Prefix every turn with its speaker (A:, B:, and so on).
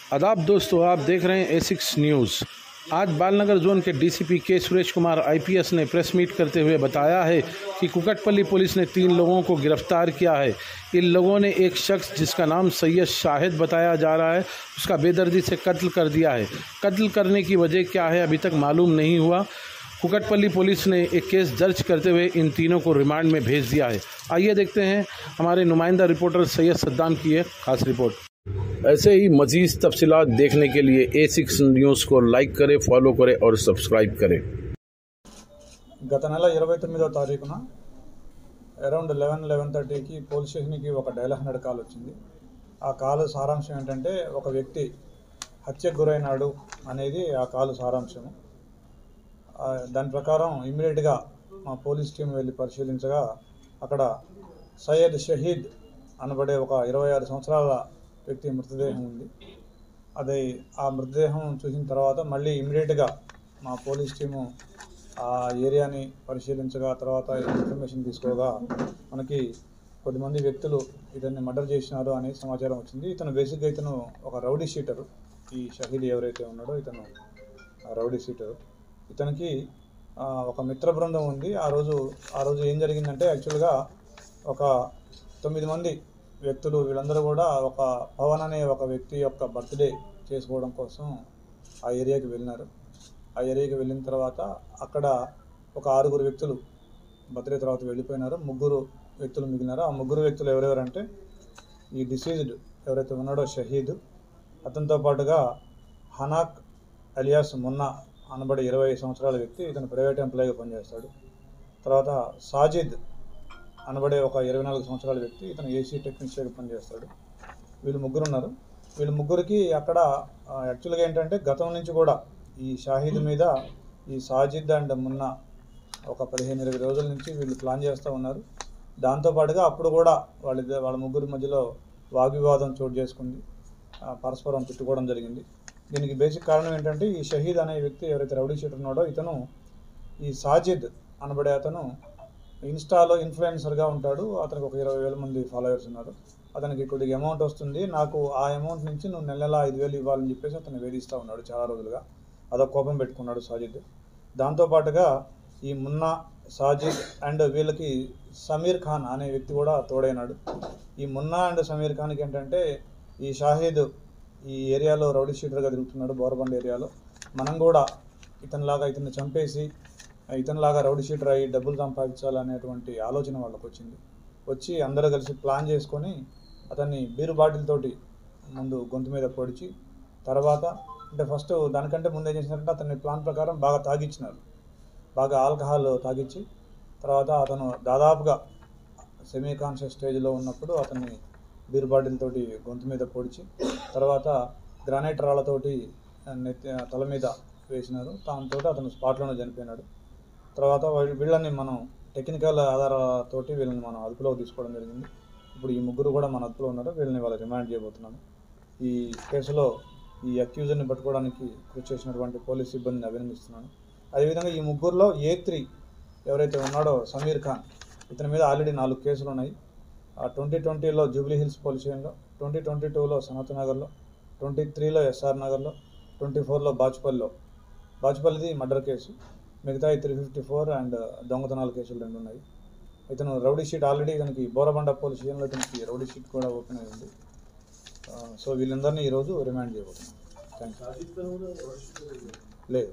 A: आदाब दोस्तों, आप देख रहे हैं A6 न्यूज़। आज बालनगर जोन के डीसीपी के सुरेश कुमार आईपीएस ने प्रेस मीट करते हुए बताया है कि कुकटपल्ली पुलिस ने 3 लोगों को गिरफ्तार किया है। इन लोगों ने एक शख्स जिसका नाम सैयद शाहिद बताया जा रहा है, उसका बेदर्दी से कत्ल कर दिया है। कत्ल करने की वजह क्या है अभी तक मालूम नहीं हुआ। कुकटपल्ली पुलिस ने एक केस दर्ज करते हुए इन तीनों को रिमांड में भेज दिया है। आइए देखते हैं हमारे नुमाइंदा रिपोर्टर सैयद सद्दाम की एक खास रिपोर्ट। ऐसे ही मज़ीद तफसीलात देखने के लिए A6 న్యూస్ को लाइक करें, फॉलो करें और सब्सक्राइब करें।
B: గత నెల 29వ తారీఖున అరౌండ్ 11:30కి పోలీస్ స్టేషన్కి ఒక డయల్ 100 కాల్ వచ్చింది. ఆ కాల్ సారాంశం ఏంటంటే ఒక వ్యక్తి హత్యకు గురైనాడు అనేది ఆ కాల్ సారాంశం. దాని ప్రకారం ఇమ్మీడియట్గా మా పోలీస్ టీం వెళ్ళి పరిశీలించగా అక్కడ సయ్యద్ షహీద్ అనబడే ఒక 26 సంవత్సరాల వ్యక్తి మృతదేహం ఉంది. అది ఆ మృతదేహం చూసిన తర్వాత మళ్ళీ ఇమ్మీడియట్గా మా పోలీస్ టీము ఆ ఏరియాని పరిశీలించగా తర్వాత ఇన్ఫర్మేషన్ తీసుకోగా మనకి కొద్దిమంది వ్యక్తులు ఇతన్ని మర్డర్ చేసినారు అనే సమాచారం వచ్చింది. ఇతను బేసిక్గా ఇతను ఒక రౌడీ షీటరు. ఈ షహీద్ ఎవరైతే ఉన్నాడో ఇతను రౌడీ షీటరు. ఇతనికి ఒక మిత్ర బృందం ఉంది. ఆ రోజు ఏం జరిగిందంటే యాక్చువల్గా ఒక 9 మంది వ్యక్తులు వీళ్ళందరూ కూడా ఒక పవన్ అనే ఒక వ్యక్తి యొక్క బర్త్డే చేసుకోవడం కోసం ఆ ఏరియాకి వెళ్ళినారు. ఆ ఏరియాకి వెళ్ళిన తర్వాత అక్కడ ఒక 6 వ్యక్తులు బర్త్డే తర్వాత వెళ్ళిపోయినారు. 3 వ్యక్తులు మిగిలినారు. ఆ 3 వ్యక్తులు ఎవరెవరంటే ఈ డిసీజ్డ్ ఎవరైతే ఉన్నాడో షహీద్, అతనితో పాటుగా హనాక్ అలియాస్ మున్నా అనబడే 20 సంవత్సరాల వ్యక్తి, ఇతను ప్రైవేట్ ఎంప్లాయీగా పనిచేస్తాడు. తర్వాత సాజిద్ అనబడే ఒక 24 సంవత్సరాల వ్యక్తి, ఇతను ఏసీ టెక్నీషియన్గా పనిచేస్తాడు. వీళ్ళు 3 ఉన్నారు. వీళ్ళు 3కి అక్కడ యాక్చువల్గా ఏంటంటే గతం నుంచి కూడా ఈ షాహిద్ మీద ఈ సాజిద్ అండ్ మున్నా ఒక 15-20 రోజుల నుంచి వీళ్ళు ప్లాన్ చేస్తూ ఉన్నారు. దాంతోపాటుగా అప్పుడు కూడా వాళ్ళ 3 మధ్యలో వాగ్వివాదం చోటు చేసుకుంది, పరస్పరం తిట్టుకోవడం జరిగింది. దీనికి బేసిక్ కారణం ఏంటంటే ఈ షహీద్ అనే వ్యక్తి ఎవరైతే రౌడీ షీటర్ ఉన్నాడో ఇతను ఈ సాజిద్ అనబడే అతను ఇన్స్టాలో ఇన్ఫ్లుయెన్సర్గా ఉంటాడు. అతనికి ఒక 20,000 మంది ఫాలోవర్స్ ఉన్నారు. అతనికి కొద్దిగా అమౌంట్ వస్తుంది, నాకు ఆ అమౌంట్ నుంచి నువ్వు నెల 5,000 ఇవ్వాలని చెప్పేసి అతను వేధిస్తూ ఉన్నాడు చాలా రోజులుగా. అదొక కోపం పెట్టుకున్నాడు సాజిద్. దాంతోపాటుగా ఈ మున్నా, సాజిద్ అండ్ వీళ్ళకి సమీర్ ఖాన్ అనే వ్యక్తి కూడా తోడైనాడు. ఈ మున్నా అండ్ సమీర్ ఖాన్కి ఏంటంటే ఈ షాహిద్ ఈ ఏరియాలో రౌడీ షీటర్గా తిరుగుతున్నాడు, బోరబండ ఏరియాలో. మనం కూడా ఇతన్ని చంపేసి ఇతనిలాగా రౌడీ షీటర్ అయ్యి డబ్బులు సంపాదించాలనేటువంటి ఆలోచన వాళ్ళకు వచ్చి అందరూ కలిసి ప్లాన్ చేసుకొని అతన్ని బీరు బాటిల్ తోటి ముందు గొంతు మీద పొడిచి, తర్వాత అంటే ఫస్ట్ దానికంటే ముందు ఏం చేసినారంటే అతన్ని ప్లాన్ ప్రకారం బాగా తాగిచ్చినారు. బాగా ఆల్కహాల్ తాగిచ్చి తర్వాత అతను దాదాపుగా సెమీ కాన్షియస్ స్టేజ్లో ఉన్నప్పుడు అతన్ని బీరు బాటిల్ తోటి గొంతు మీద పొడిచి, తర్వాత గ్రానైట్ రాళ్లతోటి తల మీద వేసినారు. దాంతో అతను స్పాట్లోనే చనిపోయినాడు. తర్వాత వీళ్ళని మనం టెక్నికల్ ఆధారాలతోటి వీళ్ళని మనం అదుపులోకి తీసుకోవడం జరిగింది. ఇప్పుడు ఈ 3 కూడా మన అదుపులో ఉన్నారు. వీళ్ళని వాళ్ళ రిమాండ్ చేయబోతున్నాము. ఈ కేసులో ఈ అక్యూజర్ని పట్టుకోవడానికి కృషి చేసినటువంటి పోలీస్ సిబ్బందిని అభినందిస్తున్నాను. అదేవిధంగా ఈ 3లో A3 ఎవరైతే ఉన్నాడో సమీర్ ఖాన్, ఇతని మీద ఆల్రెడీ 4 కేసులు ఉన్నాయి. 2020లో జూబ్లీ హిల్స్ పోలీస్ స్టేషన్లో, 2022లో సనత్ నగర్లో, 23లో ఎస్ఆర్ నగర్లో, 24లో బాచుపల్లిది మర్డర్ కేసు, మిగతా 354 అండ్ దొంగతనాల కేసులు 2 ఉన్నాయి. ఇతను రౌడీ షీట్ ఆల్రెడీ ఇతనికి బోరబండ పోలీస్ స్టేషన్లో ఇతనికి రౌడీ షీట్ కూడా ఓపెన్ అయి ఉంది. సో వీళ్ళందరినీ ఈరోజు రిమాండ్ చేయబోతున్నాం. Thank you. లేదు.